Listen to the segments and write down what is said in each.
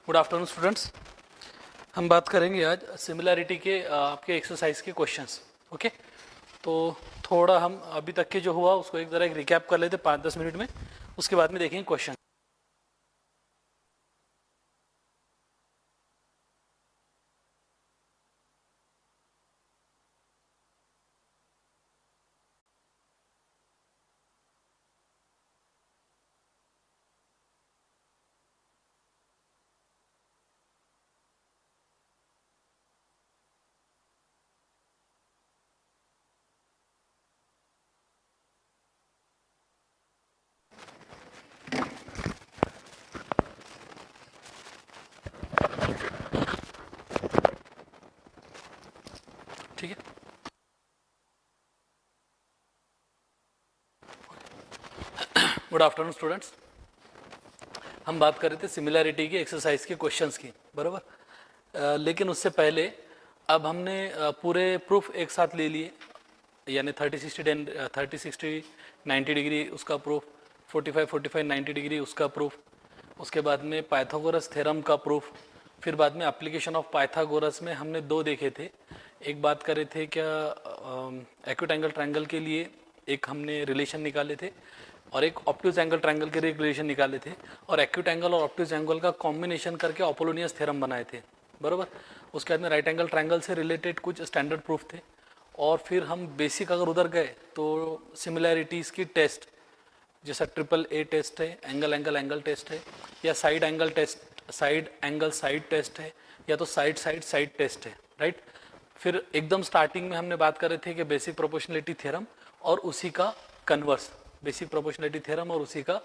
Good afternoon students. हम बात करेंगे आज सिमिलैरिटी के आपके एक्सरसाइज के क्वेश्चंस। ओके, तो थोड़ा हम अभी तक के जो हुआ उसको एक ज़रा एक रिकैप कर लेते 5-10 मिनट में, उसके बाद में देखेंगे क्वेश्चन। ठीक है, गुड आफ्टरनून स्टूडेंट्स। हम बात कर रहे थे सिमिलैरिटी की एक्सरसाइज के क्वेश्चंस की, बराबर। लेकिन उससे पहले अब हमने पूरे प्रूफ एक साथ ले लिए, यानी 30-60 90 डिग्री उसका प्रूफ, 45 90 डिग्री उसका प्रूफ, उसके बाद में पाइथागोरस थ्योरम का प्रूफ, फिर बाद में एप्लीकेशन ऑफ पाइथागोरस में हमने दो देखे थे। एक बात कर रहे थे क्या एक्यूट एंगल ट्रायंगल के लिए एक हमने रिलेशन निकाले थे, और एक ऑब्ट्यूज एंगल ट्रायंगल के लिए एक रिलेशन निकाले थे, और एक्यूट एंगल और ऑब्ट्यूज एंगल का कॉम्बिनेशन करके अपोलोनियस थ्योरम बनाए थे, बराबर। उसके बाद में राइट एंगल ट्रायंगल से रिलेटेड कुछ स्टैंडर्ड प्रूफ थे, और फिर हम बेसिक अगर उधर गए तो सिमिलैरिटीज़ की टेस्ट, जैसा ट्रिपल ए टेस्ट है, एंगल एंगल एंगल टेस्ट है, या side angle test, side angle side test है, या तो साइड साइड साइड टेस्ट है, राइट। फिर एकदम स्टार्टिंग में हमने बात कर रहे थे कि बेसिक प्रोपोर्शनलिटी थ्योरम और उसी का कन्वर्स, बेसिक प्रोपोर्शनलिटी थ्योरम और उसी का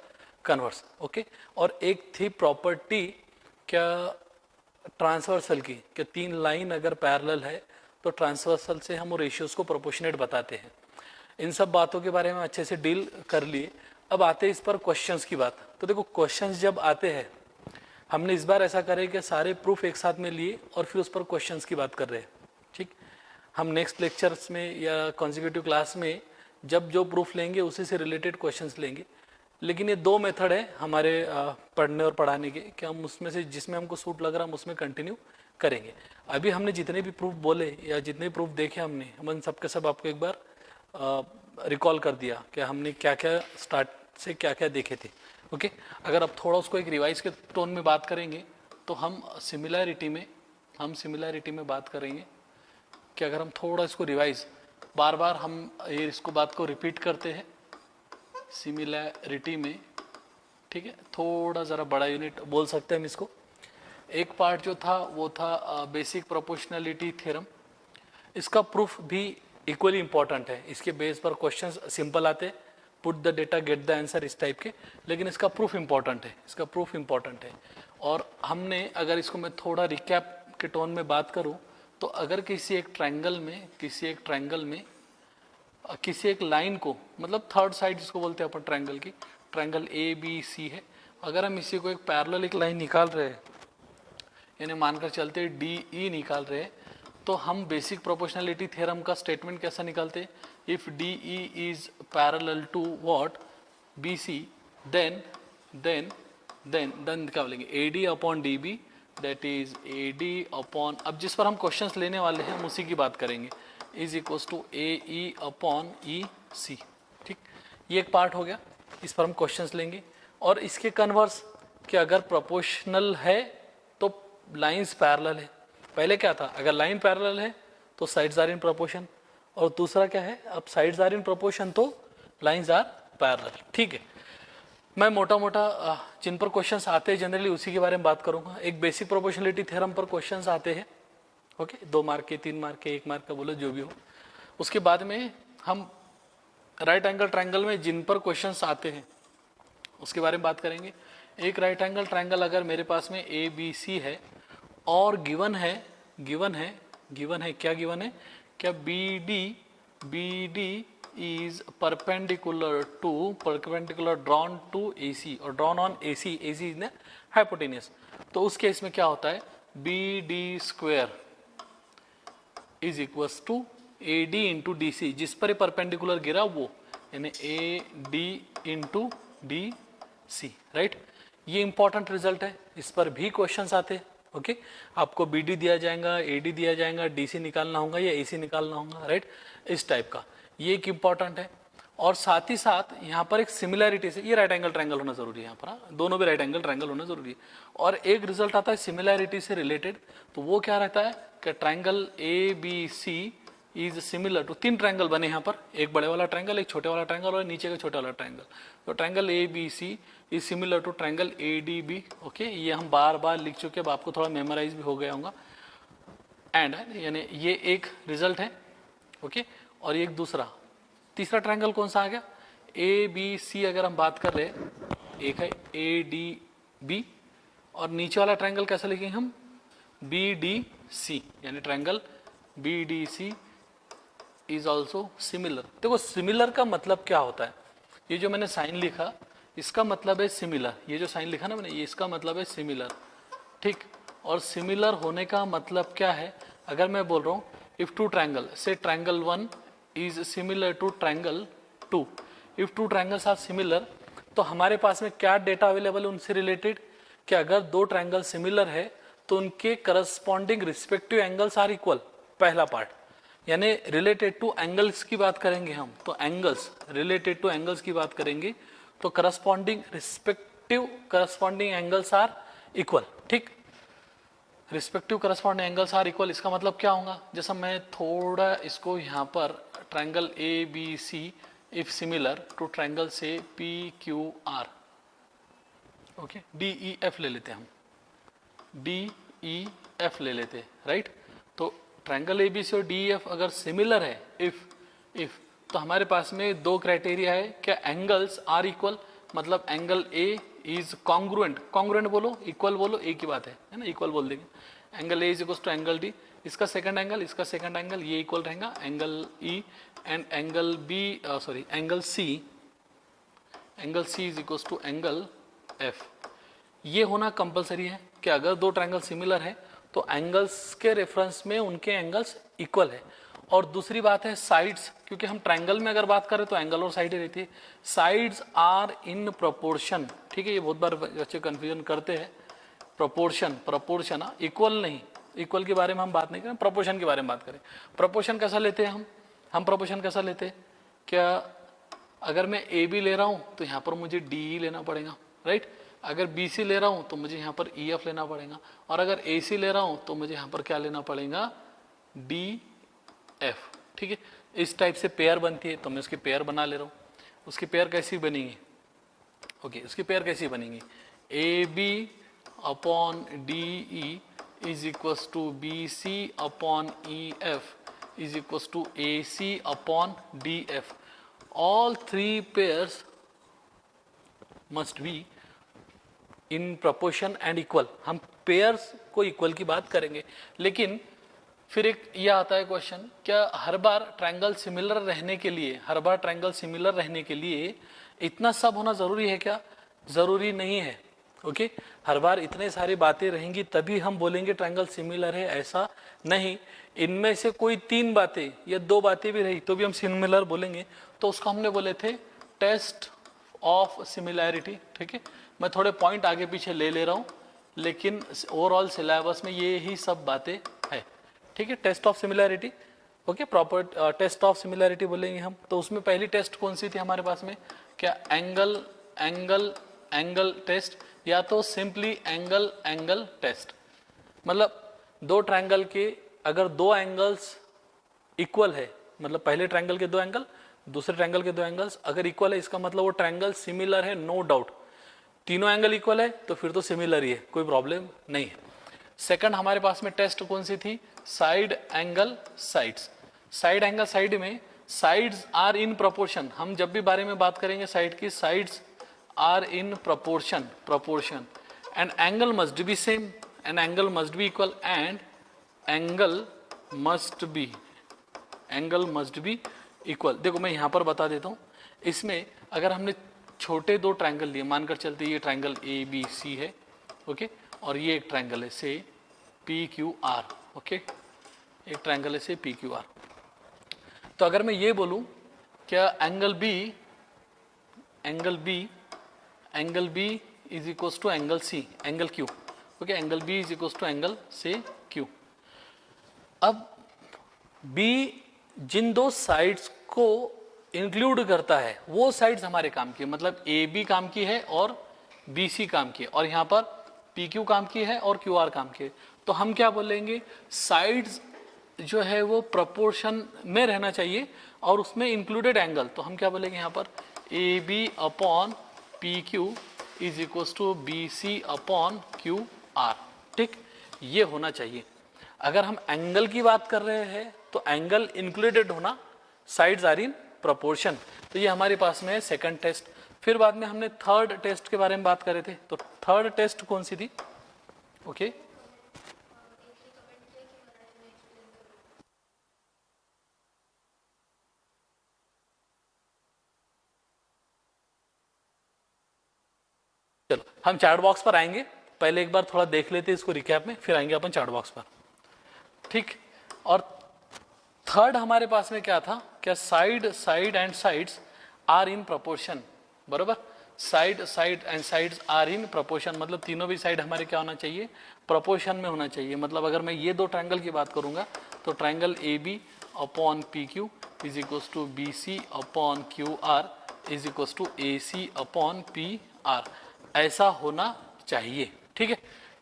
कन्वर्स। ओके, और एक थी प्रॉपर्टी क्या ट्रांसवर्सल की, कि तीन लाइन अगर पैरेलल है तो ट्रांसवर्सल से हम रेशियोज को प्रोपोर्शनेट बताते हैं। इन सब बातों के बारे में अच्छे से डील कर लिए। अब आते हैं इस पर क्वेश्चंस की बात। तो देखो, क्वेश्चंस जब आते हैं, हमने इस बार ऐसा करे कि सारे प्रूफ एक साथ में लिए और फिर उस पर क्वेश्चंस की बात कर रहे हैं, ठीक। हम नेक्स्ट लेक्चर्स में या कॉन्जिक्यूटिव क्लास में जब जो प्रूफ लेंगे उसी से रिलेटेड क्वेश्चंस लेंगे। लेकिन ये दो मेथड है हमारे पढ़ने और पढ़ाने के, कि हम उसमें से जिसमें हमको सूट लग रहा हम उसमें कंटिन्यू करेंगे। अभी हमने जितने भी प्रूफ बोले या जितने भी प्रूफ देखे हमने, हम उन सबके सब आपको एक बार रिकॉल कर दिया कि हमने क्या क्या स्टार्ट से क्या क्या देखे थे। ओके, अगर अब थोड़ा उसको एक रिवाइज के टोन में बात करेंगे तो हम सिमिलैरिटी में बात करेंगे कि अगर हम थोड़ा इसको रिवाइज, बार बार हम ये इसको बात को रिपीट करते हैं सिमिलैरिटी में, ठीक है। थोड़ा ज़रा बड़ा यूनिट बोल सकते हैं हम इसको। एक पार्ट जो था वो था बेसिक प्रोपोर्शनलिटी थ्योरम। इसका प्रूफ भी इक्वली इंपॉर्टेंट है। इसके बेस पर क्वेश्चंस सिंपल आते, put the data get the answer, इस टाइप के, लेकिन इसका प्रूफ इंपॉर्टेंट है। और हमने अगर इसको मैं थोड़ा रिकैप के टोन में बात करूं तो अगर किसी एक ट्रायंगल में किसी एक लाइन को, मतलब थर्ड साइड जिसको बोलते हैं अपन ट्रायंगल की, ट्रायंगल ए बी सी है, अगर हम इसी को एक पैरेलल एक लाइन निकाल रहे हैं, यानी मानकर चलते डी ई निकाल रहे हैं, तो हम बेसिक प्रोपोर्शनलिटी थ्योरम का स्टेटमेंट कैसा निकालते हैं? If D E is parallel to what B C, then क्या बोलेंगे, A D upon D B, that is A D upon, अब जिस पर हम क्वेश्चंस लेने वाले हैं हम उसी की बात करेंगे, is equals to A E upon E C, ठीक। ये एक पार्ट हो गया, इस पर हम क्वेश्चंस लेंगे। और इसके कन्वर्स कि अगर प्रोपोर्शनल है तो लाइंस पैरेलल है। पहले क्या था, अगर लाइन पैरेलल है तो साइड्स आर इन प्रोपोर्शन, और दूसरा क्या है, अब साइड्स आर इन प्रोपोर्शन तो लाइंस आर पैरेलल, ठीक है। मैं मोटा मोटा जिन पर क्वेश्चंस आते हैं जनरली उसी के बारे में बात करूंगा। एक बेसिक प्रोपोर्शनलिटी थ्योरम पर क्वेश्चंस आते हैं, ओके, 2 मार्क के, 3 मार्क के, 1 मार्क का, बोलो जो भी हो। उसके बाद में हम राइट एंगल ट्रायंगल में जिन पर क्वेश्चंस आते हैं उसके बारे में बात करेंगे। एक राइट एंगल ट्रायंगल अगर मेरे पास में ए बी सी है और गिवन है क्या गिवन है, क्या B D is perpendicular drawn to A C और drawn on A C is न हाइपोटेनियस, तो उस केस में क्या होता है, B D square is equals to A D into D C, जिस पर परपेंडिकुलर गिरा वो, यानी A D into D C, right. ये इंपॉर्टेंट रिजल्ट है, इस पर भी क्वेश्चंस आते हैं। ओके, आपको BD दिया जाएगा, AD दिया जाएगा, DC निकालना होगा या AC निकालना होगा, राइट, इस टाइप का, ये एक इंपॉर्टेंट है। और साथ ही साथ यहाँ पर एक सिमिलैरिटी से, ये राइट एंगल ट्रायंगल होना जरूरी है यहाँ पर, हाँ? दोनों भी राइट एंगल ट्रायंगल होना जरूरी है। और एक रिजल्ट आता है सिमिलैरिटी से रिलेटेड, तो वो क्या रहता है कि triangle ABC is similar to, 3 triangle बने यहाँ पर, एक बड़े वाला ट्रायंगल, एक छोटे वाला ट्रायंगल और नीचे का छोटा वाला ट्रायंगल। तो triangle ABC is similar to triangle ADB। Okay, ये हम बार बार लिख चुके, अब आपको थोड़ा मेमोराइज भी हो गया होगा। एंड यानी ये एक रिजल्ट है। ओके, और एक दूसरा, तीसरा ट्रायंगल कौन सा आ गया, ABC अगर हम बात कर रहे हैं, एक है ADB और नीचे वाला ट्रायंगल कैसा लिखेंगे हम, BDC, यानी triangle BDC is also similar. देखो सिमिलर का मतलब क्या होता है, ये जो मैंने साइन लिखा इसका मतलब है सिमिलर, ये जो साइन लिखा ना मैंने, ये इसका मतलब है सिमिलर, ठीक। और सिमिलर होने का मतलब क्या है, अगर मैं बोल रहा हूँ if two triangle, say triangle 1 is similar to triangle 2, if two triangles are similar, तो हमारे पास में क्या डेटा अवेलेबल है उनसे रिलेटेड, कि अगर दो ट्रायंगल सिमिलर है तो उनके corresponding respective angles are equal, पहला पार्ट, यानी रिलेटेड टू एंगल्स की बात करेंगे हम, तो एंगल्स, रिलेटेड टू एंगल्स की बात करेंगे तो corresponding respective corresponding angles are equal, ठीक, respective corresponding angles are equal. इसका मतलब क्या होगा, जैसा मैं थोड़ा इसको यहाँ पर triangle ABC if similar to triangle से PQR, ओके, DEF ले लेते हैं हम, DEF ले लेते हैं, राइट। तो ट्रायंगल ABC और DEF अगर सिमिलर है, इफ तो हमारे पास में दो क्राइटेरिया है, क्या एंगल्स आर इक्वल, मतलब angle A is congruent, congruent बोलो, इक्वल बोलो, एक ही बात है ना, इक्वल बोल देंगे, angle A is equal to angle D, इसका सेकंड एंगल, इसका सेकंड एंगल, ये इक्वल रहेगा angle E, and angle angle C is equal to angle F। ये होना कंपलसरी है कि अगर दो ट्रायंगल सिमिलर है तो एंगल्स के रेफरेंस में उनके एंगल्स इक्वल है। और दूसरी बात है साइड्स, क्योंकि हम ट्रायंगल में अगर बात करें तो एंगल और साइड ही रहती है, साइड्स आर इन प्रोपोर्शन, ठीक है, ये बहुत बार बच्चे कंफ्यूजन करते हैं, प्रोपोर्शन इक्वल नहीं, इक्वल के बारे में हम बात नहीं करें, प्रोपोर्शन के बारे में बात करें। प्रोपोर्शन कैसा लेते हैं हम प्रोपोर्शन कैसा लेते हैं, क्या अगर मैं AB ले रहा हूँ तो यहाँ पर मुझे DE लेना पड़ेगा, राइट, अगर BC ले रहा हूँ तो मुझे यहाँ पर EF लेना पड़ेगा, और अगर AC ले रहा हूँ तो मुझे यहाँ पर क्या लेना पड़ेगा, DF, ठीक है। इस टाइप से पेयर बनती है, तो मैं उसकी पेयर बना ले रहा हूँ। उसकी पेयर कैसी बनेगी, ओके, उसकी पेयर कैसी बनेगी, AB upon DE is equals to BC upon EF is equals to AC upon DF। All three pairs must be in proportion and equal. हम पेयर्स को इक्वल की बात करेंगे, लेकिन फिर एक यह आता है क्वेश्चन, क्या हर बार ट्रायंगल सिमिलर रहने के लिए, हर बार ट्रायंगल सिमिलर रहने के लिए इतना सब होना जरूरी है क्या, जरूरी नहीं है, ओके। हर बार इतने सारी बातें रहेंगी तभी हम बोलेंगे ट्रायंगल सिमिलर है, ऐसा नहीं। इनमें से कोई 3 बातें या 2 बातें भी रही तो भी हम सिमिलर बोलेंगे, तो उसको हमने बोले थे टेस्ट ऑफ सिमिलैरिटी, ठीक है। मैं थोड़े पॉइंट आगे पीछे ले रहा हूँ, लेकिन ओवरऑल सिलेबस में ये ही सब बातें है, ठीक है। Test of similarity, okay, proper test of similarity बोलेंगे हम। तो उसमें पहली टेस्ट कौन सी थी हमारे पास में, क्या एंगल टेस्ट, या तो सिंपली एंगल टेस्ट, मतलब दो ट्रायंगल के अगर दो एंगल्स इक्वल है, मतलब पहले ट्रायंगल के दो एंगल, दूसरे ट्रायंगल के दो एंगल्स अगर इक्वल है, इसका मतलब वो ट्रायंगल सिमिलर है, नो डाउट। तीनों एंगल इक्वल है तो फिर तो सिमिलर ही है, कोई प्रॉब्लम नहीं है। सेकंड हमारे पास में टेस्ट कौन सी थी, side angle sides. Side angle side में साइड्स आर इन प्रोपोर्शन, हम जब भी बारे में बात करेंगे साइड की, sides are in proportion and angle must be same, and angle must be equal, and angle must be equal. देखो मैं यहां पर बता देता हूं, इसमें अगर हमने छोटे दो ट्रायंगल लिए, मानकर चलते ये ट्रायंगल ABC है, ओके, और ये एक ट्रायंगल है से PQR, ओके, एक ट्रायंगल है से PQR। तो अगर मैं ये बोलूं क्या angle B is equal to angle C, angle Q, okay, angle B is equal to angle से क्यू। अब बी जिन दो साइड्स को इंक्लूड करता है वो साइड्स हमारे काम की है, मतलब ए बी काम की है और बी सी काम की है, और यहाँ पर पी क्यू काम की है और क्यू आर काम की है। तो हम क्या बोलेंगे, साइड्स जो है वो प्रोपोर्शन में रहना चाहिए और उसमें इंक्लूडेड एंगल, तो हम क्या बोलेंगे यहाँ पर A B upon P Q is equal to B C upon Q R, ठीक, ये होना चाहिए। अगर हम एंगल की बात कर रहे हैं तो एंगल इंक्लूडेड होना, साइड्स आर इन प्रोपोर्शन, तो ये हमारे पास में है सेकंड टेस्ट। फिर बाद में हमने थर्ड टेस्ट के बारे में बात कर रहे थे, तो थर्ड टेस्ट कौन सी थी, ओके चलो हम चैट बॉक्स पर आएंगे, पहले एक बार थोड़ा देख लेते हैं इसको रिकैप में, फिर आएंगे अपन चैट बॉक्स पर, ठीक। और थर्ड हमारे पास में क्या था, क्या side side and sides are in proportion, बरोबर, side side and sides are in proportion, मतलब तीनों भी साइड हमारे क्या होना चाहिए, प्रोपोर्शन में होना चाहिए। मतलब अगर मैं ये दो ट्रायंगल की बात करूंगा तो triangle A B upon P Q is equal to B C upon Q R is equal to A C upon P R, ऐसा होना चाहिए, ठीक है।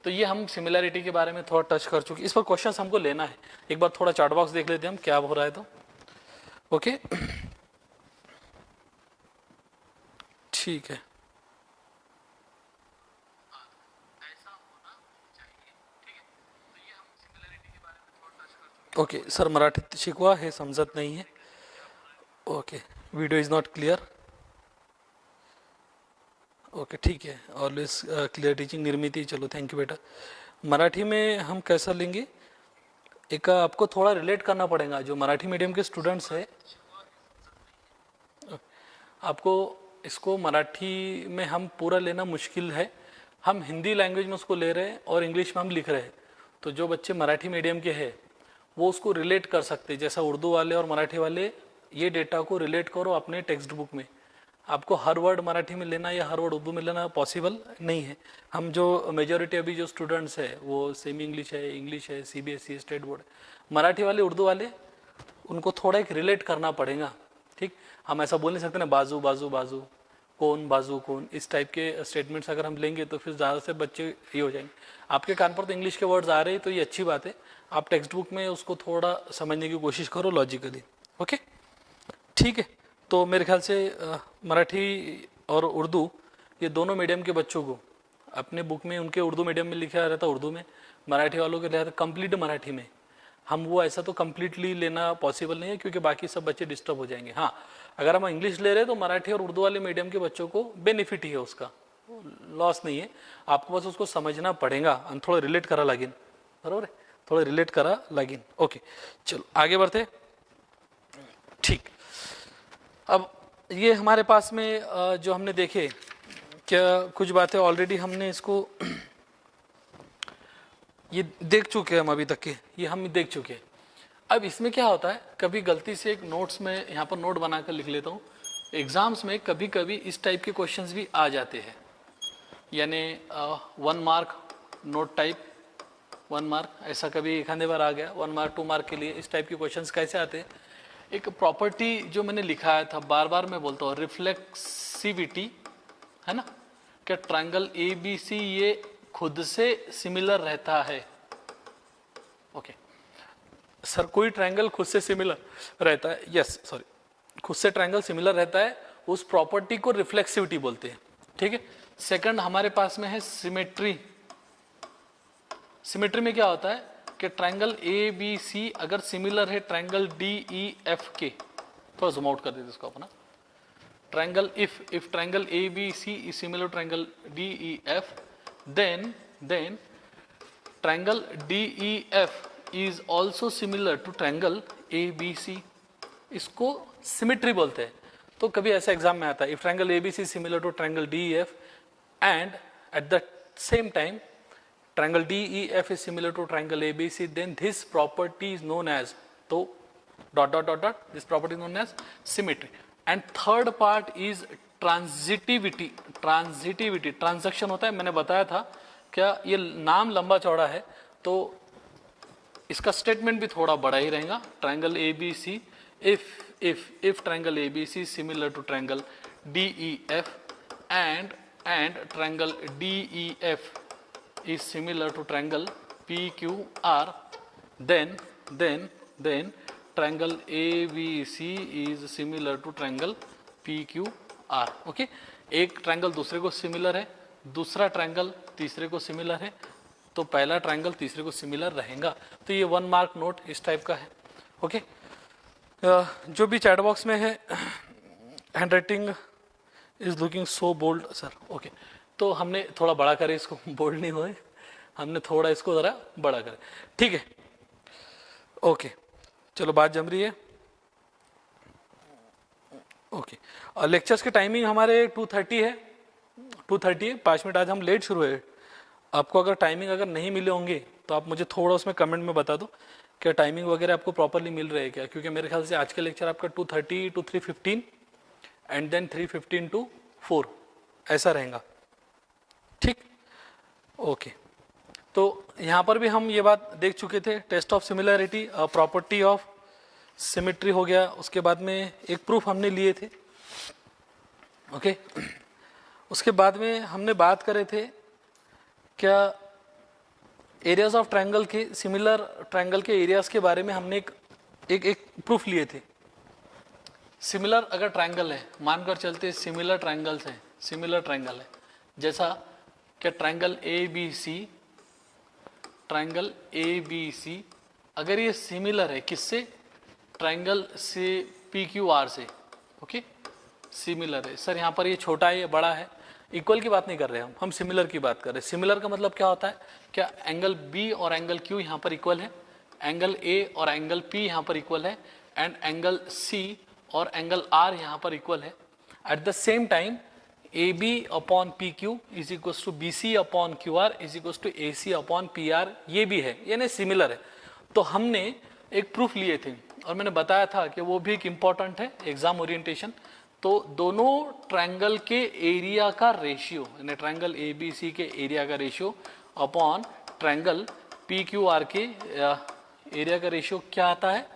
तो ये हम सिमिलैरिटी के बारे में थोड़ा टच कर चुके, इस पर क्वेश्चंस हमको लेना है, एक बार थोड़ा चार्ट बॉक्स देख लेते हैं हम क्या हो रहा है, तो ओके ठीक है, ओके सर मराठी शिकवा हे समजत नाही आहे, okay video is not clear, okay ठीक है, ऑलवेज क्लियर टीचिंग निर्मिति, चलो थैंक यू बेटा। मराठी में हम कैसा लेंगे, एक आपको थोड़ा रिलेट करना पड़ेगा, जो मराठी मीडियम के स्टूडेंट्स है आपको इसको मराठी में हम पूरा लेना मुश्किल है, हम हिंदी लैंग्वेज में उसको ले रहे हैं और इंग्लिश में हम लिख रहे हैं, तो जो बच्चे मराठी मीडियम के हैं वो उसको रिलेट कर सकते हैं, जैसा उर्दू वाले और मराठी वाले ये डेटा को रिलेट करो अपने टेक्स्ट बुक में। आपको हर वर्ड मराठी में लेना या हर वर्ड उर्दू में लेना पॉसिबल नहीं है। हम जो मेजॉरिटी अभी जो स्टूडेंट्स है वो सेमी इंग्लिश है, सीबीएसई स्टेट बोर्ड, मराठी वाले उर्दू वाले उनको थोड़ा एक रिलेट करना पड़ेगा, ठीक। हम ऐसा बोल नहीं सकते ना बाजू बाजू बाजू, कौन बाजू कौन, इस टाइप के स्टेटमेंट्स अगर हम लेंगे तो फिर ज़्यादा से बच्चे ये हो जाएंगे। आपके कान पर तो इंग्लिश के वर्ड्स आ रहे हैं तो ये अच्छी बात है, आप टेक्स्ट बुक में उसको थोड़ा समझने की कोशिश करो लॉजिकली, ओके ठीक है। तो मेरे ख्याल से मराठी और उर्दू ये दोनों मीडियम के बच्चों को अपने बुक में उनके उर्दू मीडियम में लिखा रहता है उर्दू में, मराठी वालों के रहता कंप्लीट मराठी में, हम वो ऐसा तो कम्प्लीटली लेना पॉसिबल नहीं है क्योंकि बाकी सब बच्चे डिस्टर्ब हो जाएंगे। हाँ अगर हम इंग्लिश ले रहे हैं तो मराठी और उर्दू वाले मीडियम के बच्चों को बेनिफिट ही है, उसका लॉस नहीं है, आपको बस उसको समझना पड़ेगा और थोड़ा रिलेट करा लागेन, बराबर है, थोड़ा रिलेट करा लागेन, ओके चलो आगे बढ़ते, ठीक। अब ये हमारे पास में जो हमने देखे क्या कुछ बातें ऑलरेडी हमने इसको ये देख चुके हैं हम अभी तक के, ये हम देख चुके हैं। अब इसमें क्या होता है, कभी गलती से एक नोट्स में यहाँ पर नोट बनाकर लिख लेता हूँ, एग्जाम्स में कभी कभी इस टाइप के क्वेश्चंस भी आ जाते हैं, यानी 1 मार्क नोट टाइप 1 मार्क, ऐसा कभी एक आधे बार आ गया 1 मार्क 2 मार्क के लिए। इस टाइप के क्वेश्चंस कैसे आते हैं, एक प्रॉपर्टी जो मैंने लिखाया था बार बार मैं बोलता हूँ, रिफ्लेक्सिविटी है ना, क्या ट्रायंगल ए बी सी ये खुद से सिमिलर रहता है, ओके सर कोई ट्रायंगल खुद से सिमिलर रहता है, यस सॉरी खुद से ट्रायंगल सिमिलर रहता है, उस प्रॉपर्टी को रिफ्लेक्सिविटी बोलते हैं, ठीक है। सेकंड हमारे पास में है सिमेट्री, सिमेट्री में क्या होता है कि ट्रायंगल ए बी सी अगर सिमिलर है ट्रायंगल डी ई एफ के, थोड़ा जूम आउट कर देते इसको अपना, triangle if triangle A B C is similar triangle D E F then triangle DEF is also similar to triangle ABC, इसको symmetry बोलते हैं। तो कभी ऐसा एग्जाम में आता है, if triangle ABC is similar to triangle DEF and at the same time triangle DEF is similar to triangle ABC, then this property is known as, तो dot dot dot dot, this property is known as symmetry. And third part is transitivity, transitivity transaction होता है, मैंने बताया था। क्या ये नाम लंबा चौड़ा है तो इसका स्टेटमेंट भी थोड़ा बड़ा ही रहेगा। Triangle A B C, if triangle A B C similar to triangle D E F and triangle D E F is similar to triangle PQR, then triangle ABC is similar to triangle PQR. Okay, एक triangle दूसरे को similar है, दूसरा triangle तीसरे को similar है, तो पहला ट्रायंगल तीसरे को सिमिलर रहेगा। तो ये 1 मार्क नोट इस टाइप का है। ओके, जो भी चैट बॉक्स में है, handwriting is looking so bold sir. Okay, तो हमने थोड़ा बड़ा करे इसको, बोल्ड नहीं हुए, हमने थोड़ा इसको ज़रा बड़ा करे, ठीक है। ओके, चलो बात जम रही है। ओके, और लेक्चर्स के टाइमिंग हमारे 2:30 है, 2:30 है, 5 मिनट आज हम लेट शुरू है। आपको अगर टाइमिंग अगर नहीं मिले होंगे तो आप मुझे थोड़ा उसमें कमेंट में बता दो क्या टाइमिंग वगैरह आपको प्रॉपरली मिल रही है क्या, क्योंकि मेरे ख्याल से आज के लेक्चर आपका 2:30 to 3:15 एंड देन 3:15 to 4 ऐसा रहेगा, ठीक। ओके, तो यहाँ पर भी हम ये बात देख चुके थे, test of similarity, property of symmetry हो गया, उसके बाद में एक प्रूफ हमने लिए थे। ओके, उसके बाद में हमने बात करे थे क्या एरियाज ऑफ ट्रायंगल के, सिमिलर ट्रायंगल के एरियाज के बारे में हमने एक प्रूफ लिए थे। सिमिलर अगर ट्रायंगल है, मानकर चलते सिमिलर ट्रायंगल्स हैं, सिमिलर ट्रायंगल है, जैसा क्या triangle A B C, triangle A B C अगर ये सिमिलर है किससे, ट्रायंगल से पी क्यू आर से, ओके, सिमिलर है। सर यहाँ पर ये छोटा है, ये बड़ा है, इक्वल की बात नहीं कर रहे हम सिमिलर की बात कर रहे हैं। सिमिलर का मतलब क्या होता है, क्या एंगल बी और एंगल क्यू यहाँ पर इक्वल है, एंगल ए और एंगल पी यहाँ पर इक्वल है, एंड एंगल सी और एंगल आर यहाँ पर इक्वल है। At the same time A B upon P Q is equal to B C upon Q R is equal to A C upon P R, ये भी है, यानी similar है। तो हमने एक प्रूफ लिए थे और मैंने बताया था कि वो भी एक इम्पॉर्टेंट है एग्जाम ओरिएंटेशन। तो दोनों ट्रायंगल के एरिया का रेशियो, यानी ट्रायंगल ए बी सी के एरिया का ratio upon triangle P Q are के एरिया का रेशियो क्या आता है,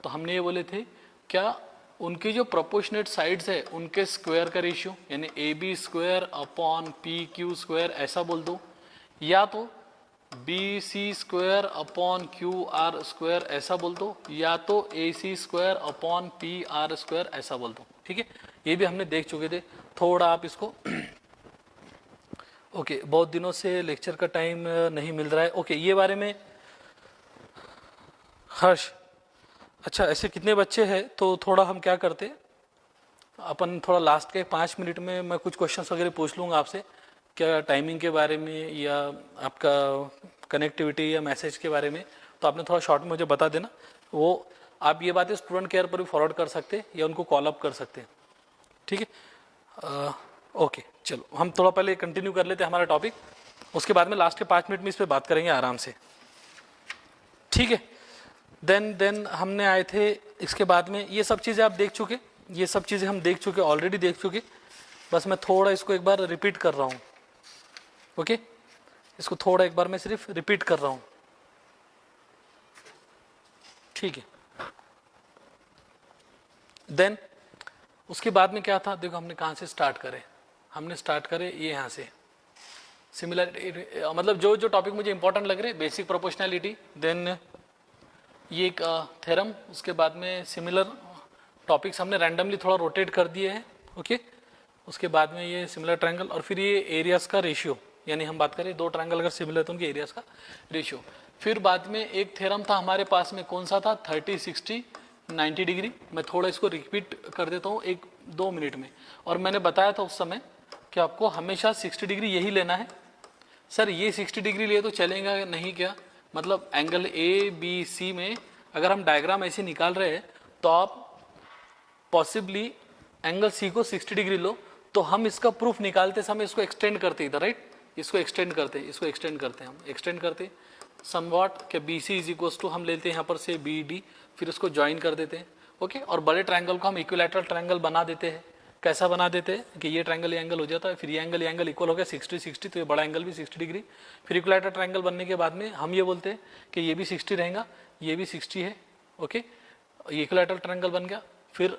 तो हमने ये बोले थे क्या उनकी जो प्रोपोर्शनेट साइड्स है उनके स्क्वायर का रेशियो, यानी A B square upon P Q square ऐसा बोल दो, या तो B C square upon Q R square ऐसा बोल दो, या तो A C square upon P R square ऐसा बोल दो, ठीक है। ये भी हमने देख चुके थे, थोड़ा आप इसको ओके, बहुत दिनों से लेक्चर का टाइम नहीं मिल रहा है। ओके, ये बारे में हर्ष, अच्छा ऐसे कितने बच्चे हैं, तो थोड़ा हम क्या करते, अपन थोड़ा लास्ट के 5 मिनट में मैं कुछ क्वेश्चंस वगैरह पूछ लूँगा आपसे, क्या टाइमिंग के बारे में या आपका कनेक्टिविटी या मैसेज के बारे में, तो आपने थोड़ा शॉर्ट में मुझे बता देना। वो आप ये बातें स्टूडेंट केयर पर भी फॉरवर्ड कर सकते हैं या उनको कॉल अप कर सकते हैं, ठीक है। ओके, चलो हम थोड़ा पहले कंटिन्यू कर लेते हैं हमारा टॉपिक, उसके बाद में लास्ट के 5 मिनट में इस पर बात करेंगे आराम से, ठीक है। देन हमने आए थे, इसके बाद में ये सब चीज़ें आप देख चुके, ये सब चीज़ें हम देख चुके, ऑलरेडी देख चुके, बस मैं थोड़ा इसको एक बार रिपीट कर रहा हूँ। ओके, इसको थोड़ा एक बार मैं सिर्फ रिपीट कर रहा हूँ, ठीक है। देन उसके बाद में क्या था, देखो हमने कहाँ से स्टार्ट करे, हमने स्टार्ट करे ये यहाँ से, सिमिलरिटी, मतलब जो जो टॉपिक मुझे इंपॉर्टेंट लग रहे, बेसिक प्रोपोर्शनैलिटी, देन ये एक थ्योरम, उसके बाद में सिमिलर टॉपिक्स हमने रैंडमली थोड़ा रोटेट कर दिए हैं, ओके। उसके बाद में ये सिमिलर ट्रायंगल, और फिर ये एरियाज का रेशियो, यानी हम बात करें 2 ट्रायंगल अगर सिमिलर तो उनके एरियाज का रेशियो। फिर बाद में एक थ्योरम था हमारे पास में, कौन सा था, 30, 60, 90 डिग्री। मैं थोड़ा इसको रिपीट कर देता हूँ 1-2 मिनट में। और मैंने बताया था उस समय कि आपको हमेशा 60 डिग्री यही लेना है। सर ये 60 डिग्री लिए तो चलेगा नहीं क्या, मतलब एंगल ए बी सी में अगर हम डायग्राम ऐसे निकाल रहे हैं तो आप पॉसिबली एंगल सी को 60 डिग्री लो, तो हम इसका प्रूफ निकालते समय इसको एक्सटेंड करते इधर, राइट, इसको एक्सटेंड करते, इसको एक्सटेंड करते, हम एक्सटेंड करते समवॉट के B C is equals to हम लेते हैं यहाँ पर से बी डी, फिर उसको ज्वाइन कर देते हैं, ओके। और बड़े ट्रायंगल को हम इक्विलैटरल ट्रायंगल बना देते हैं, कैसा बना देते हैं कि ये ट्रायंगल ये एंगल हो जाता है, फिर ये एंगल इक्वल हो गया 60-60, तो ये बड़ा एंगल भी 60 डिग्री। फिर इक्विलैटरल ट्रायंगल बनने के बाद में हम ये बोलते हैं कि ये भी 60 रहेगा, ये भी 60 है, ओके, ये इक्विलैटरल ट्रायंगल बन गया। फिर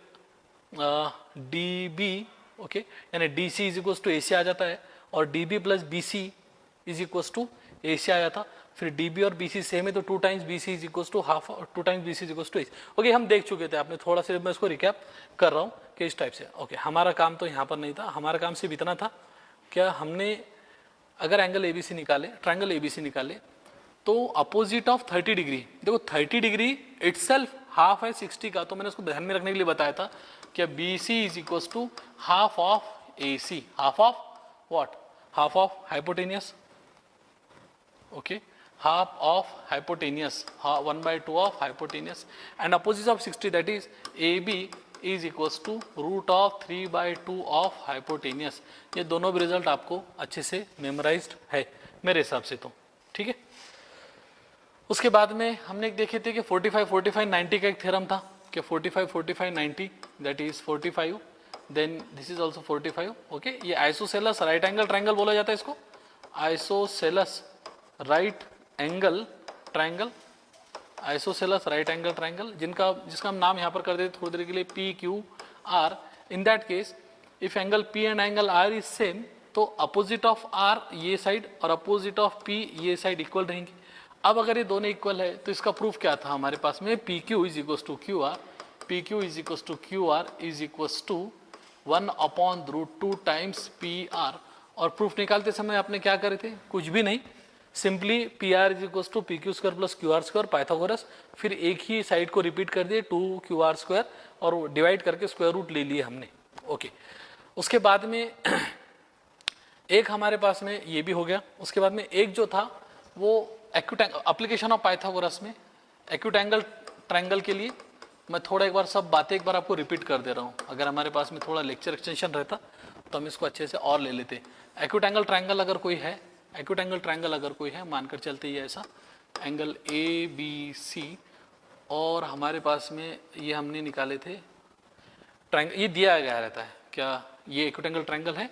डी बी, ओके, यानी D C is equal to A C आ जाता है, और D B plus B C is equal to A C आया था। फिर डी बी और बी सी सेम है, तो 2 times B C is equal to half, 2 times B C is equal to A C. Okay, हम देख चुके थे, आपने थोड़ा सा मैं इसको रिकैप कर रहा हूँ कि इस टाइप से। ओके, हमारा काम तो यहाँ पर नहीं था, हमारा काम सिर्फ इतना था क्या हमने अगर एंगल ए बी सी निकाले, ट्रायंगल ए बी सी निकाले, तो अपोजिट ऑफ 30 डिग्री, देखो 30 डिग्री इटसेल्फ हाफ है 60 का, तो मैंने उसको ध्यान में रखने के लिए बताया था कि B C is equal to half of A C, half of what, half of hypotenuse, okay, half of hypotenuse, 1/2 of hypotenuse, and opposite of 60, that is AB is equals to root of 3/2 of hypotenuse। ये दोनों भी result आपको अच्छे से memorised है मेरे हिसाब से, तो ठीक है। उसके बाद में हमने एक देखे थे कि 45-45-90 का एक थ्योरम था कि 45-45-90 that is 45, then this is also 45, okay. ये आइसोसेलस राइट एंगल ट्रायंगल बोला जाता है इसको, isosceles right angle triangle, isosceles right angle triangle, जिसका हम नाम यहाँ पर कर देते थोड़ी देर के लिए P Q R. In that case if angle P and angle R is same, तो अपोजिट ऑफ आर ये साइड और अपोजिट ऑफ पी ये साइड इक्वल रहेंगे। अब अगर ये दोनों इक्वल है तो इसका प्रूफ क्या था हमारे पास में, P Q is equal to Q R, P Q is equal to Q R is equal to 1/√2 times P R. और प्रूफ निकालते समय आपने क्या करे थे, कुछ भी नहीं, simply P R is equal to P Q square plus Q R square Pythagoras, फिर एक ही साइड को रिपीट कर दिए 2QR स्क्वायर और डिवाइड करके स्क्वायर रूट ले लिए हमने, ओके। उसके बाद में एक हमारे पास में ये भी हो गया। उसके बाद में एक जो था वो एक्यूट एप्लीकेशन ऑफ पाइथागोरस में एक्यूट एंगल ट्रायंगल के लिए मैं थोड़ा एक बार सब बातें एक बार आपको रिपीट कर दे रहा हूँ। अगर हमारे पास में थोड़ा लेक्चर एक्सटेंशन रहता तो हम इसको अच्छे से और ले लेते। एक्यूट एंगल ट्रायंगल अगर कोई है, एक्यूट एंगल ट्रायंगल अगर कोई है, मानकर चलते ही ऐसा एंगल ए बी सी, और हमारे पास में ये हमने निकाले थे ट्रायंगल, ये दिया गया रहता है क्या, ये एक्यूट एंगल ट्रायंगल है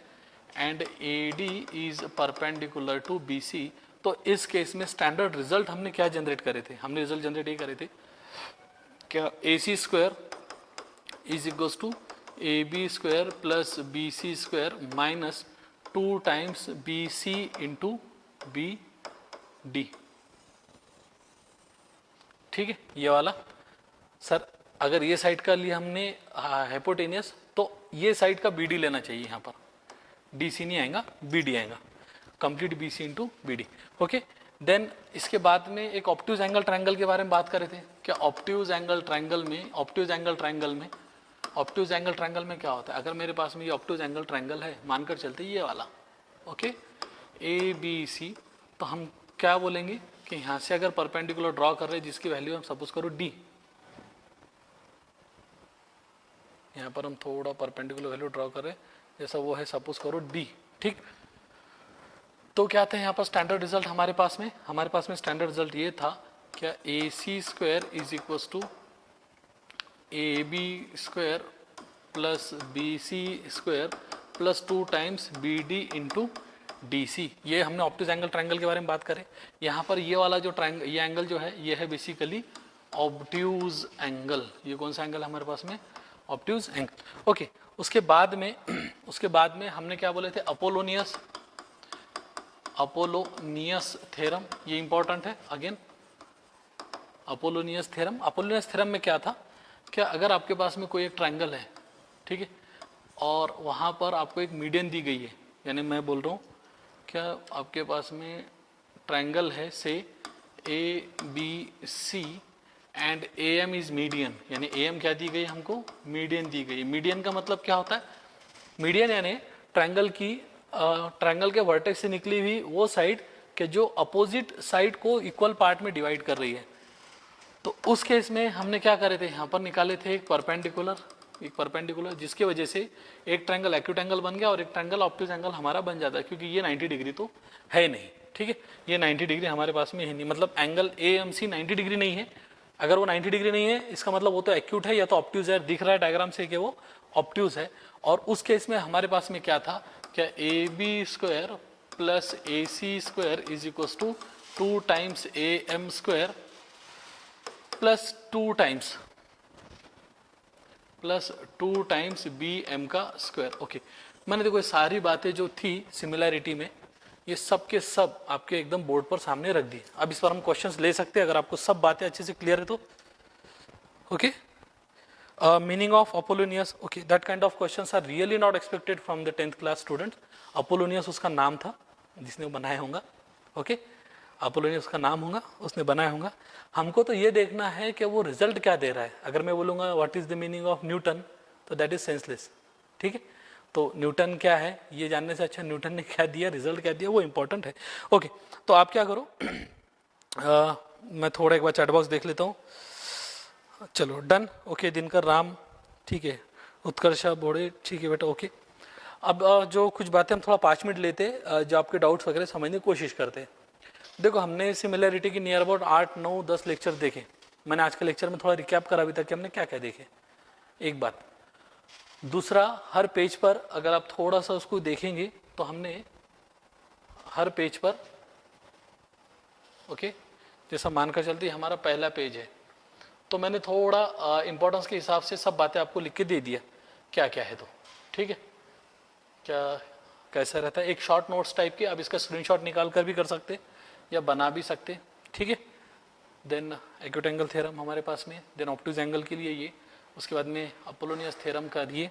and A D is perpendicular to B C. तो इस केस में स्टैंडर्ड रिजल्ट हमने क्या जनरेट करे थे, हमने रिजल्ट जनरेट ये करे थे क्या, A C square is equal to A B square plus B C square minus 2 times B C into B D, ठीक है। ये वाला सर अगर ये साइड का लिए हमने हाइपोटेनियस, तो ये साइड का बी डी लेना चाहिए, यहाँ पर डी सी नहीं आएगा, बी डी आएगा, complete B C into B D, okay. Then इसके बाद में एक ऑब्ट्यूज एंगल ट्रायंगल के बारे में बात कर रहे थे क्या, ऑब्ट्यूज एंगल ट्रायंगल में, ऑब्ट्यूज एंगल ट्रायंगल में क्या होता है, अगर मेरे पास में ये ऑब्ट्यूज एंगल ट्रायंगल है, मानकर चलते ये वाला, ओके, ए बी सी, तो हम क्या बोलेंगे कि यहाँ से अगर परपेंडिकुलर ड्रॉ कर रहे हैं जिसकी वैल्यू हम सपोज करो डी, यहाँ पर हम थोड़ा परपेंडिकुलर वैल्यू ड्रॉ कर रहे हैं जैसा वो है, सपोज करो डी, ठीक। तो क्या था यहाँ पर स्टैंडर्ड रिजल्ट हमारे पास में स्टैंडर्ड रिजल्ट ये था क्या, A C square is equal to A B square plus B C square plus 2 times B D into D C. ये हमने ऑब्ट्यूज एंगल ट्रायंगल के बारे में बात करें। यहाँ पर ये वाला जो ट्रायंगल, ये एंगल जो है ये है बेसिकली ऑब्ट्यूज एंगल। ये कौन सा एंगल है हमारे पास में, ऑब्ट्यूज एंगल, ओके। उसके बाद में हमने क्या बोले थे, अपोलोनियस थ्योरम, ये इंपॉर्टेंट है अगेन, अपोलोनियस थ्योरम में क्या था क्या, अगर आपके पास में कोई एक ट्रायंगल है, ठीक है, और वहाँ पर आपको एक मीडियन दी गई है, यानी मैं बोल रहा हूँ क्या आपके पास में ट्रायंगल है से A B C and A M is median, यानी ए एम क्या दी गई हमको, मीडियन दी गई। मीडियन का मतलब क्या होता है, मीडियन यानी ट्रायंगल के वर्टेक्स से निकली हुई वो साइड के जो अपोजिट साइड को इक्वल पार्ट में डिवाइड कर रही है। तो उस केस में हमने क्या करे थे, यहाँ पर निकाले थे एक परपेंडिकुलर जिसकी वजह से एक ट्रायंगल एक्यूट एंगल बन गया और एक ट्रायंगल ऑब्ट्यूज एंगल हमारा बन जाता है, क्योंकि ये 90 डिग्री तो है नहीं, ठीक है, ये 90 डिग्री हमारे पास में है नहीं, मतलब angle A M C 90 degree नहीं है। अगर वो 90 डिग्री नहीं है इसका मतलब वो तो एक्यूट है या तो ऑब्ट्यूज है, दिख रहा है डायग्राम से कि वो ऑप्ट्यूज है, और उस केस में हमारे पास में क्या था, क्या A B square plus A C square is equal to 2 times A M square plus 2 times B M का स्क्वायर। ओके, मैंने देखो ये सारी बातें जो थी सिमिलैरिटी में, ये सब के सब आपके एकदम बोर्ड पर सामने रख दी। अब इस पर हम क्वेश्चंस ले सकते हैं अगर आपको सब बातें अच्छे से क्लियर है तो। Okay, meaning of Apollonius, okay, that kind of questions are really not expected from the 10th class student. Apollonius उसका नाम था जिसने वो बनाया होगा। ओके, अपोलोनियस उसका नाम होगा, उसने बनाया होगा। हमको तो ये देखना है कि वो रिजल्ट क्या दे रहा है। अगर मैं बोलूँगा what is the meaning of Newton, तो दैट इज सेंसलेस। ठीक है, तो न्यूटन क्या है ये जानने से अच्छा न्यूटन ने क्या दिया, रिजल्ट क्या दिया, वो इंपॉर्टेंट है। ओके, तो आप क्या करो, मैं थोड़ा एक बार चैट बॉक्स देख लेता हूँ। चलो डन। ओके, दिनकर राम, ठीक है, उत्कर्षा बोड़े, ठीक है बेटा। ओके, अब जो कुछ बातें हम थोड़ा 5 मिनट लेते, जो आपके डाउट्स वगैरह समझने की कोशिश करते हैं। देखो, हमने सिमिलैरिटी की नियर अबाउट 8, 9, 10 लेक्चर देखे। मैंने आज के लेक्चर में थोड़ा रिकैप करा अभी तक कि हमने क्या क्या देखे, एक बात। दूसरा, हर पेज पर अगर आप थोड़ा सा उसको देखेंगे तो हमने हर पेज पर, ओके, जैसा मानकर चलते हमारा पहला पेज है, तो मैंने थोड़ा इंपॉर्टेंस के हिसाब से सब बातें आपको लिख के दे दिया क्या क्या है। तो ठीक है, क्या कैसा रहता है, एक शॉर्ट नोट्स टाइप के, आप इसका स्क्रीनशॉट निकाल कर भी कर सकते या बना भी सकते। ठीक है, देन एक्यूट एंगल थ्योरम हमारे पास में, देन ऑब्ट्यूज एंगल के लिए ये, उसके बाद में अपोलोनियस थ्योरम का दिए,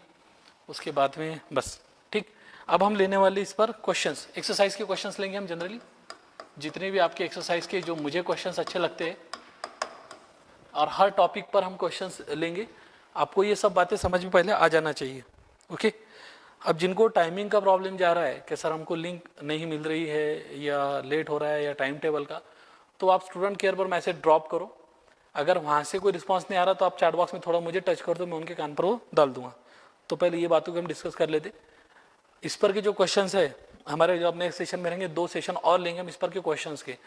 उसके बाद में बस। ठीक, अब हम लेने वाले इस पर क्वेश्चंस, एक्सरसाइज के क्वेश्चंस लेंगे हम। जनरली जितने भी आपके एक्सरसाइज के जो मुझे क्वेश्चंस अच्छे लगते हैं, और हर टॉपिक पर हम क्वेश्चंस लेंगे। आपको ये सब बातें समझ में पहले आ जाना चाहिए। ओके, अब जिनको टाइमिंग का प्रॉब्लम जा रहा है कि सर हमको लिंक नहीं मिल रही है या लेट हो रहा है या टाइम टेबल का, तो आप स्टूडेंट केयर पर मैसेज ड्रॉप करो। अगर वहाँ से कोई रिस्पांस नहीं आ रहा तो आप चैट बॉक्स में थोड़ा मुझे टच कर दो, मैं उनके कान पर वो डाल दूंगा। तो पहले ये बातों को हम डिस्कस कर लेते। इस पर के जो क्वेश्चंस है हमारे, जो अपने सेशन में रहेंगे, 2 सेशन और लेंगे हम इस पर के क्वेश्चंस के।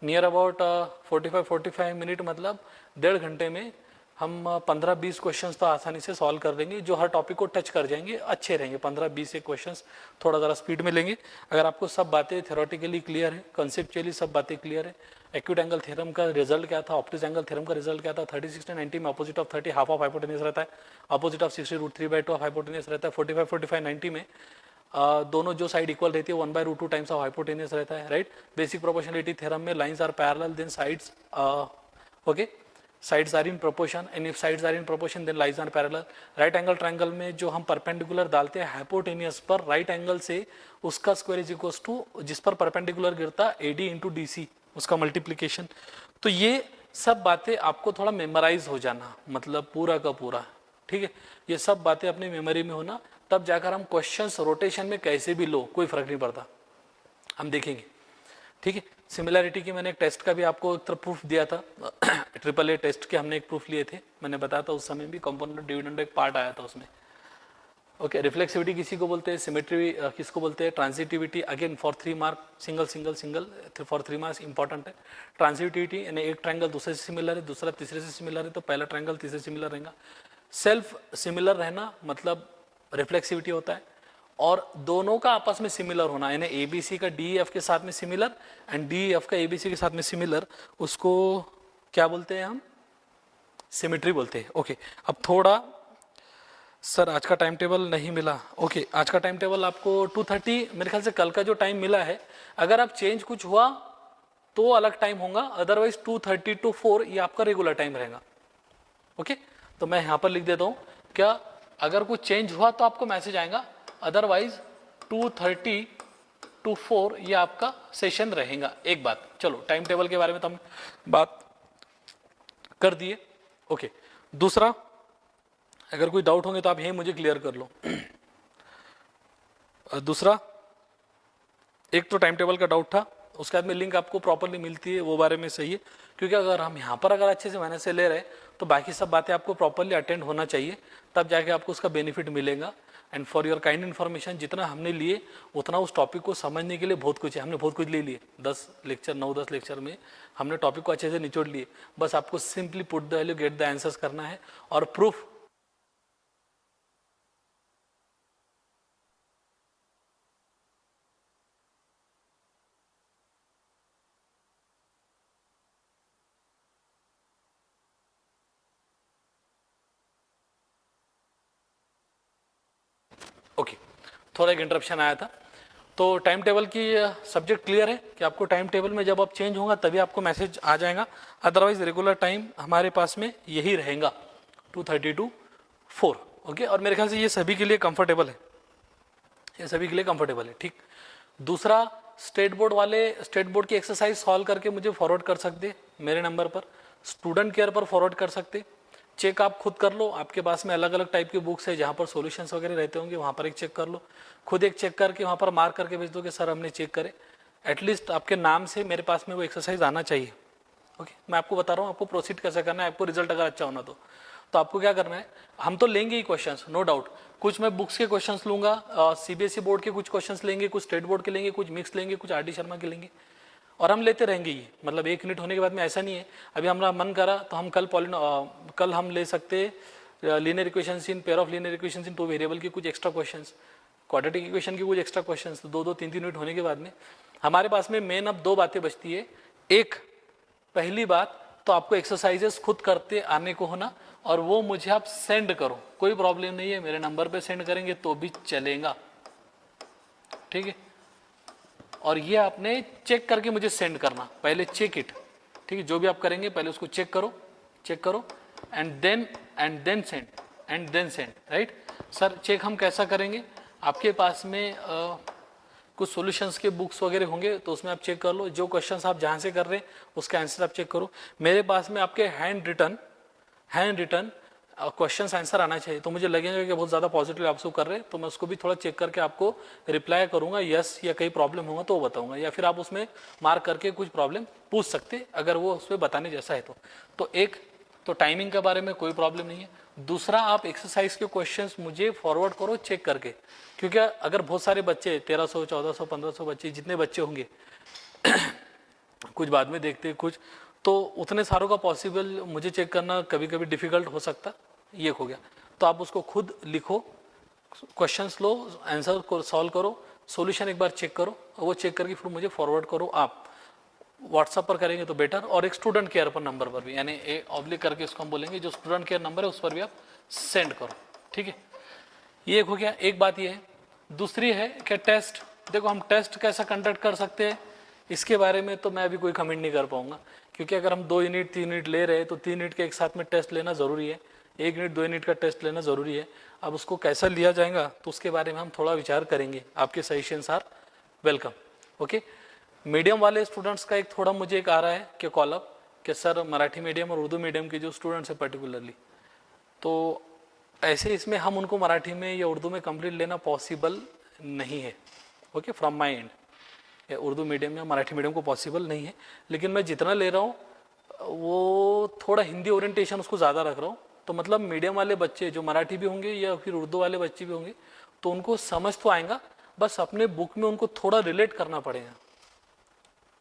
नियर अबाउट 45 मिनट, मतलब 1.5 घंटे में हम 15-20 क्वेश्चंस तो आसानी से सॉल्व कर लेंगे, जो हर टॉपिक को टच कर जाएंगे, अच्छे रहेंगे। 15-20 एक क्वेश्चंस थोड़ा ज़रा स्पीड में लेंगे। अगर आपको सब बातें थ्योरेटिकली क्लियर है, कंसेप्चुअली सब बातें क्लियर है, एक्यूट एंगल थ्योरम का रिजल्ट क्या था, ऑप्टिक्स एंगल थ्योरम का रिजल्ट क्या था, 30, 60, 90 में opposite of 30 half of hypotenuse रहता है, अपोजिट ऑफ 60 √3/2 ऑफ हाइपोटेन्यूज रहता है, 45, 45, 90 में दोनों जो साइड इक्वल रहती है 1/√2 टाइम्स ऑफ हाइपोटेन्यूज रहता है, राइट। बेसिक प्रोपोर्शनलिटी थ्योरम में lines are parallel, then sides, okay, sides are in proportion, and if sides are in proportion then lines are parallel. Right angle triangle में जो हम perpendicular डालते हैं hypotenuse पर, right angle से उसका square is equal to जिस पर परपेंडिकुलर गिरता AD इंटू DC, उसका मल्टीप्लीकेशन। तो ये सब बातें आपको थोड़ा मेमोराइज हो जाना, मतलब पूरा का पूरा। ठीक है, ये सब बातें अपनी मेमोरी में होना, तब जाकर हम क्वेश्चंस रोटेशन में कैसे भी लो कोई फर्क नहीं पड़ता, हम देखेंगे। ठीक है, सिमिलैरिटी की मैंने एक टेस्ट का भी आपको एक तरफ प्रूफ दिया था। AAA टेस्ट के हमने एक प्रूफ लिए थे, मैंने बताया था उस समय भी, कंपोनेंट डिविडेंड एक पार्ट आया था उसमें। ओके, रिफ्लेक्सिविटी किसी को बोलते हैं, सिमेट्री किसको बोलते हैं, transitivity again for 3 mark, single single single for 3 marks important है। ट्रांसिटिविटी यानी एक ट्रायंगल दूसरे से सिमिलर है, दूसरा तीसरे से सिमिलर है, तो पहला ट्रायंगल तीसरे से सिमिलर रहेगा। सेल्फ सिमिलर रहना मतलब रिफ्लेक्सिविटी होता है, और दोनों का आपस में सिमिलर होना, यानी ABC का DEF के साथ में सिमिलर एंड DEF का ABC के साथ में सिमिलर, उसको क्या बोलते हैं हम, सिमेट्री बोलते हैं। ओके, अब थोड़ा सर आज का टाइम टेबल नहीं मिला। ओके, आज का टाइम टेबल आपको 2:30 मेरे ख्याल से कल का जो टाइम मिला है, अगर आप चेंज कुछ हुआ तो अलग टाइम होगा, अदरवाइज 2:30 to 4 ये आपका रेगुलर टाइम रहेगा। ओके, तो मैं यहाँ पर लिख देता हूँ, क्या अगर कुछ चेंज हुआ तो आपको मैसेज आएगा, अदरवाइज 2:30 to 4 ये आपका सेशन रहेगा। एक बात, चलो टाइम टेबल के बारे में तो हम बात कर दिए। ओके, दूसरा, अगर कोई डाउट होंगे तो आप यही मुझे क्लियर कर लो। दूसरा, एक तो टाइम टेबल का डाउट था, उसके बाद में लिंक आपको प्रॉपरली मिलती है वो बारे में सही है, क्योंकि अगर हम यहाँ पर अगर अच्छे से मेहनत से ले रहे तो बाकी सब बातें आपको प्रॉपरली अटेंड होना चाहिए, तब जाके आपको उसका बेनिफिट मिलेगा। And for your kind information, जितना हमने लिए उतना उस टॉपिक को समझने के लिए बहुत कुछ है, हमने बहुत कुछ ले लिए। 10 लेक्चर 9-10 लेक्चर में हमने टॉपिक को अच्छे से निचोड़ लिए। बस आपको simply put the value, get the answers करना है, और प्रूफ थोड़ा एक इंटरप्शन आया था। तो टाइम टेबल की सब्जेक्ट क्लियर है कि आपको टाइम टेबल में जब आप चेंज होगा तभी आपको मैसेज आ जाएगा, अदरवाइज रेगुलर टाइम हमारे पास में यही रहेगा 2:30 to 4। ओके, और मेरे ख्याल से ये सभी के लिए कंफर्टेबल है, ये सभी के लिए कंफर्टेबल है। ठीक, दूसरा, स्टेट बोर्ड वाले स्टेट बोर्ड की एक्सरसाइज सॉल्व करके मुझे फॉरवर्ड कर सकते मेरे नंबर पर, स्टूडेंट केयर पर फॉरवर्ड कर सकते। चेक आप खुद कर लो, आपके पास में अलग अलग टाइप की बुक्स है जहाँ पर सॉल्यूशंस वगैरह रहते होंगे, वहाँ पर एक चेक कर लो, खुद एक चेक करके वहाँ पर मार्क करके भेज दो कि सर हमने चेक करे। एटलीस्ट आपके नाम से मेरे पास में वो एक्सरसाइज आना चाहिए। ओके, मैं आपको बता रहा हूँ आपको प्रोसीड कैसे करना है, आपको रिजल्ट अगर अच्छा होना तो आपको क्या करना है, हम तो लेंगे ही क्वेश्चंस नो डाउट, कुछ मैं बुक्स के क्वेश्चंस लूंगा, सीबीएसई बोर्ड के कुछ क्वेश्चंस लेंगे, कुछ स्टेट बोर्ड के लेंगे, कुछ मिक्स लेंगे, कुछ आर डी शर्मा के लेंगे, और हम लेते रहेंगे ये, मतलब 1 यूनिट होने के बाद में ऐसा नहीं है अभी हमारा मन करा तो हम कल हम ले सकते linear equations in pair of linear equations in 2 variable की कुछ एक्स्ट्रा क्वेश्चंस, क्वाड्रेटिक इक्वेशन की कुछ एक्स्ट्रा क्वेश्चंस, तो 2-2 3-3 यूनिट होने के बाद में हमारे पास में मेन अब 2 बातें बचती है। एक, पहली बात तो आपको एक्सरसाइजेस खुद करते आने को होना, और वो मुझे आप सेंड करो, कोई प्रॉब्लम नहीं है, मेरे नंबर पे सेंड करेंगे तो भी चलेगा, ठीक है। और ये आपने चेक करके मुझे सेंड करना, पहले चेक इट, ठीक है, जो भी आप करेंगे पहले उसको चेक करो and then send, right. Sir check हम कैसा करेंगे, आपके पास में कुछ सॉल्यूशंस के बुक्स वगैरह होंगे तो उसमें आप चेक कर लो, जो क्वेश्चंस आप जहाँ से कर रहे हैं उसका आंसर आप चेक करो। मेरे पास में आपके हैंड रिटन क्वेश्चंस आंसर आना चाहिए, तो मुझे लगेगा कि बहुत ज़्यादा पॉजिटिव आप सब कर रहे हैं, तो मैं उसको भी थोड़ा चेक करके आपको रिप्लाई करूंगा, यस या कहीं प्रॉब्लम होगा तो वो बताऊंगा, या फिर आप उसमें मार्क करके कुछ प्रॉब्लम पूछ सकते अगर वो उसमें बताने जैसा है तो एक तो टाइमिंग के बारे में कोई प्रॉब्लम नहीं है। दूसरा, आप एक्सरसाइज के क्वेश्चंस मुझे फॉरवर्ड करो चेक करके, क्योंकि अगर बहुत सारे बच्चे 1300 1400 1500 बच्चे जितने बच्चे होंगे कुछ बाद में देखते कुछ, तो उतने सारों का पॉसिबल मुझे चेक करना कभी कभी डिफिकल्ट हो सकता, ये हो गया। तो आप उसको खुद लिखो, क्वेश्चंस लो, आंसर को सॉल्व करो, सॉल्यूशन एक बार चेक करो, और वो चेक करके फिर मुझे फॉरवर्ड करो। आप व्हाट्सएप पर करेंगे तो बेटर, और एक स्टूडेंट केयर पर नंबर पर भी, यानी ए ऑब्लिक करके इसको हम बोलेंगे, जो स्टूडेंट केयर नंबर है उस पर भी आप सेंड करो, ठीक है। ये एक हो गया, एक बात ये है। दूसरी है कि टेस्ट, देखो हम टेस्ट कैसा कंडक्ट कर सकते हैं इसके बारे में तो मैं अभी कोई कमेंट नहीं कर पाऊंगा, क्योंकि अगर हम 2 यूनिट 3 यूनिट ले रहे हैं तो 3 यूनिट के एक साथ में टेस्ट लेना ज़रूरी है, 1 यूनिट 2 यूनिट का टेस्ट लेना ज़रूरी है। अब उसको कैसा लिया जाएगा तो उसके बारे में हम थोड़ा विचार करेंगे, आपके suggestions are welcome. Okay, medium वाले स्टूडेंट्स का एक थोड़ा मुझे एक आ रहा है कि कॉलअप कि सर मराठी मीडियम और उर्दू मीडियम के जो स्टूडेंट्स हैं पर्टिकुलरली, तो ऐसे इसमें हम उनको मराठी में या उर्दू में कंप्लीट लेना पॉसिबल नहीं है। ओके, फ्रॉम माय एंड, या उर्दू मीडियम या मराठी मीडियम को पॉसिबल नहीं है, लेकिन मैं जितना ले रहा हूँ वो थोड़ा हिंदी ओरिएंटेशन उसको ज़्यादा रख रहा हूँ, तो मतलब मीडियम वाले बच्चे जो मराठी भी होंगे या फिर उर्दू वाले बच्चे भी होंगे तो उनको समझ तो आएगा, बस अपने बुक में उनको थोड़ा रिलेट करना पड़ेगा,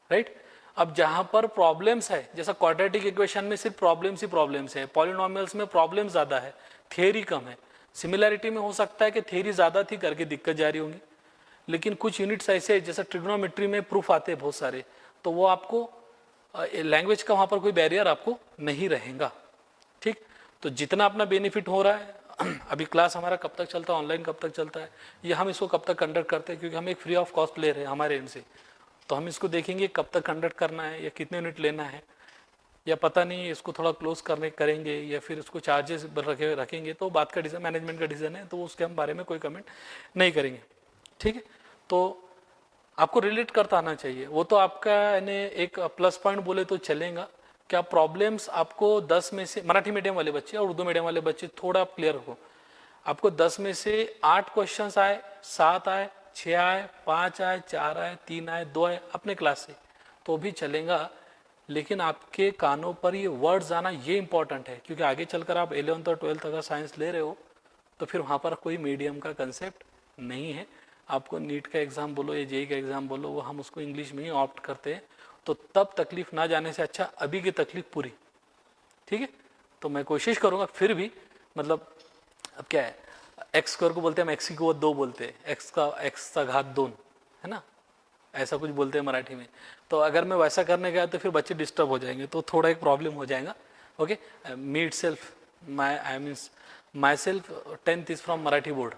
राइट। अब जहां पर प्रॉब्लम्स है, जैसा क्वाड्रेटिक इक्वेशन में सिर्फ प्रॉब्लम्स ही प्रॉब्लम्स है, पॉलिनोमियल्स में प्रॉब्लम ज़्यादा है, थियरी कम है। सिमिलैरिटी में हो सकता है कि थियरी ज़्यादा थी करके दिक्कत जारी होंगी, लेकिन कुछ यूनिट्स ऐसे जैसा ट्रिग्नोमेट्री में प्रूफ आते हैं बहुत सारे, तो वो आपको लैंग्वेज का वहाँ पर कोई बैरियर आपको नहीं रहेगा, ठीक। तो जितना अपना बेनिफिट हो रहा है अभी क्लास हमारा कब तक चलता है, ऑनलाइन कब तक चलता है, ये हम इसको कब तक कंडक्ट करते हैं, क्योंकि हम एक फ्री ऑफ कॉस्ट ले रहे हैं हमारे एंड से, तो हम इसको देखेंगे कब तक कंडक्ट करना है या कितने यूनिट लेना है, या पता नहीं इसको थोड़ा क्लोज करेंगे या फिर इसको चार्जेस रखेंगे, तो बात का डिसीजन मैनेजमेंट का डिसीजन है, तो उसके हम बारे में कोई कमेंट नहीं करेंगे, ठीक है। तो आपको रिलेट करता आना चाहिए, वो तो आपका यानी एक प्लस पॉइंट बोले तो चलेगा। क्या प्रॉब्लम्स आपको 10 में से, मराठी मीडियम वाले बच्चे और उर्दू मीडियम वाले बच्चे थोड़ा क्लियर हो, आपको 10 में से 8 क्वेश्चंस आए, 7 आए, 6 आए, 5 आए, 4 आए, 3 आए, 2 आए अपने क्लास से तो भी चलेगा, लेकिन आपके कानों पर ये वर्ड्स आना ये इंपॉर्टेंट है, क्योंकि आगे चलकर आप 11th और 12th अगर साइंस ले रहे हो तो फिर वहाँ पर कोई मीडियम का कंसेप्ट नहीं है। आपको नीट का एग्ज़ाम बोलो या जेई का एग्ज़ाम बोलो, वो हम उसको इंग्लिश में ही ऑप्ट करते हैं, तो तब तकलीफ ना जाने से अच्छा अभी की तकलीफ पूरी, ठीक है। तो मैं कोशिश करूँगा फिर भी, मतलब अब क्या है, एक्स स्क्वायर को बोलते हैं हम एक्स को 2 बोलते हैं, एक्स का घात 2 है ना, ऐसा कुछ बोलते हैं मराठी में। तो अगर मैं वैसा करने गया तो फिर बच्चे डिस्टर्ब हो जाएंगे, तो थोड़ा एक प्रॉब्लम हो जाएगा। Okay, me it self my self 10th is from Marathi board,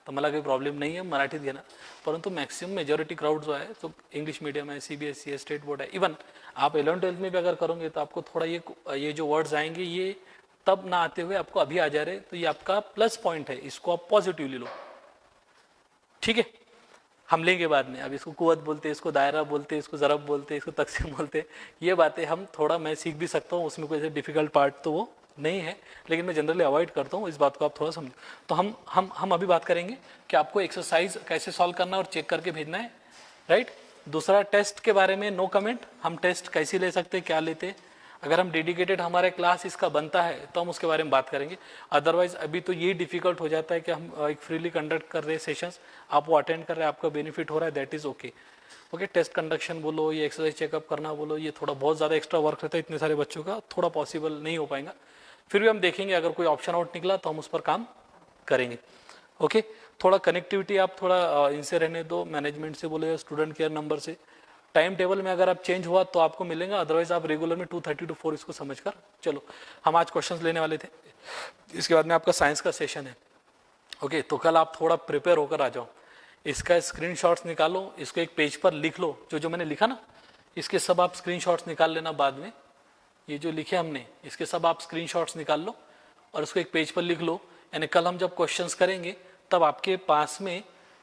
तो तर मला काही प्रॉब्लेम नाही आहे मराठीत घेणार, परंतु मैक्सिमम मेजॉरिटी क्राउड जो है तो इंग्लिश मीडियम है, CBSE है, स्टेट बोर्ड है। इवन आप 11th-12th में भी अगर करोगे तो आपको थोड़ा ये जो वर्ड्स आएंगे ये तब ना आते हुए आपको अभी आ जा रहे, तो ये आपका प्लस पॉइंट है, इसको आप पॉजिटिवली लो, ठीक है। हम लेंगे बाद में, अब इसको कुव्वत बोलते हैं, इसको दायरा बोलते हैं, इसको ज़रब बोलते हैं, इसको तकसीम बोलते हैं, ये बातें हम थोड़ा मैं सीख भी सकता हूँ, उसमें कोई ऐसे डिफिकल्ट पार्ट तो वो नहीं है, लेकिन मैं जनरली अवॉइड करता हूँ, इस बात को आप थोड़ा समझो। तो हम अभी बात करेंगे कि आपको एक्सरसाइज कैसे सॉल्व करना है और चेक करके भेजना है, राइट। दूसरा टेस्ट के बारे में नो कमेंट, हम टेस्ट कैसे ले सकते हैं, क्या लेते हैं, अगर हम डेडिकेटेड हमारे क्लास इसका बनता है तो हम उसके बारे में बात करेंगे। अदरवाइज अभी तो ये डिफिकल्ट हो जाता है कि हम एक फ्रीली कंडक्ट कर रहे हैं सेशंस, आप वो अटेंड कर रहे हैं, आपका बेनिफिट हो रहा है, that is okay. Okay, test conduction बोलो, ये एक्सरसाइज चेकअप करना बोलो, ये थोड़ा बहुत ज़्यादा एक्स्ट्रा वर्क रहता है, इतने सारे बच्चों का थोड़ा पॉसिबल नहीं हो पाएगा, फिर भी हम देखेंगे अगर कोई ऑप्शन आउट निकला तो हम उस पर काम करेंगे। ओके, थोड़ा कनेक्टिविटी आप थोड़ा इनसे रहने दो, मैनेजमेंट से बोले, स्टूडेंट केयर नंबर से। टाइम टेबल में अगर आप चेंज हुआ तो आपको मिलेगा, अदरवाइज आप रेगुलर में 2:30 to 4 इसको समझकर चलो। हम आज क्वेश्चंस लेने वाले थे, इसके बाद में आपका साइंस का सेशन है। ओके, तो कल आप थोड़ा प्रिपेयर होकर आ जाओ, इसका स्क्रीनशॉट्स निकालो, इसको एक पेज पर लिख लो, जो मैंने लिखा ना इसके सब आप स्क्रीनशॉट्स निकाल लेना बाद में, ये जो लिखे हमने इसके सब आप स्क्रीनशॉट्स निकाल लो और उसको एक पेज पर लिख लो, यानी कल हम जब क्वेश्चंस करेंगे तब आपके पास में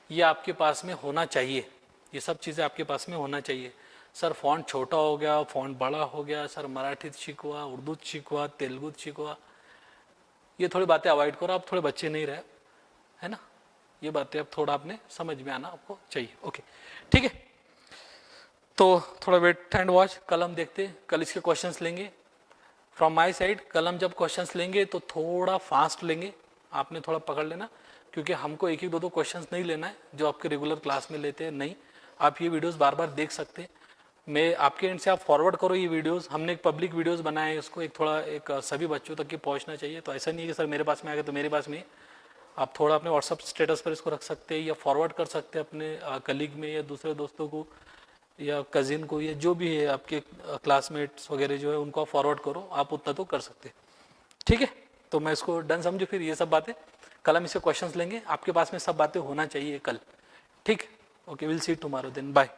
ये आपके पास में होना चाहिए, ये सब चीज़ें आपके पास में होना चाहिए। सर फ़ॉन्ट छोटा हो गया, फ़ॉन्ट बड़ा हो गया, सर मराठीत शिकवा, उर्दूत शिकवा, तेलुगुत शिकवा, ये थोड़ी बातें अवॉइड करो, आप थोड़े बच्चे नहीं रहे, है ना, ये बातें अब थोड़ा आपने समझ में आना आपको चाहिए। ओके, ठीक है, तो थोड़ा वेट एंड वॉच, कल हम देखते हैं, कल इसके क्वेश्चंस लेंगे फ्रॉम माय साइड। कल हम जब क्वेश्चंस लेंगे तो थोड़ा फास्ट लेंगे, आपने थोड़ा पकड़ लेना, क्योंकि हमको एक 2 क्वेश्चंस नहीं लेना है जो आपके रेगुलर क्लास में लेते हैं, नहीं, आप ये वीडियोस बार बार देख सकते हैं, मैं आपके एंड से आप फॉरवर्ड करो ये वीडियोस, हमने एक पब्लिक वीडियोस बनाए हैं, उसको एक थोड़ा एक सभी बच्चों तक की पहुंचना चाहिए, तो ऐसा नहीं है कि सर मेरे पास में आ गया तो मेरे पास में, आप थोड़ा अपने व्हाट्सअप स्टेटस पर इसको रख सकते हैं या फॉरवर्ड कर सकते हैं अपने कलीग में या दूसरे दोस्तों को या कजिन को या जो भी है आपके क्लासमेट्स वगैरह जो है उनको आप फॉरवर्ड करो, आप उतना तो कर सकते हैं, ठीक है। तो मैं इसको डन समझू, फिर ये सब बातें कल हम इससे क्वेश्चंस लेंगे, आपके पास में सब बातें होना चाहिए कल, ठीक। Okay, will see tomorrow then, bye.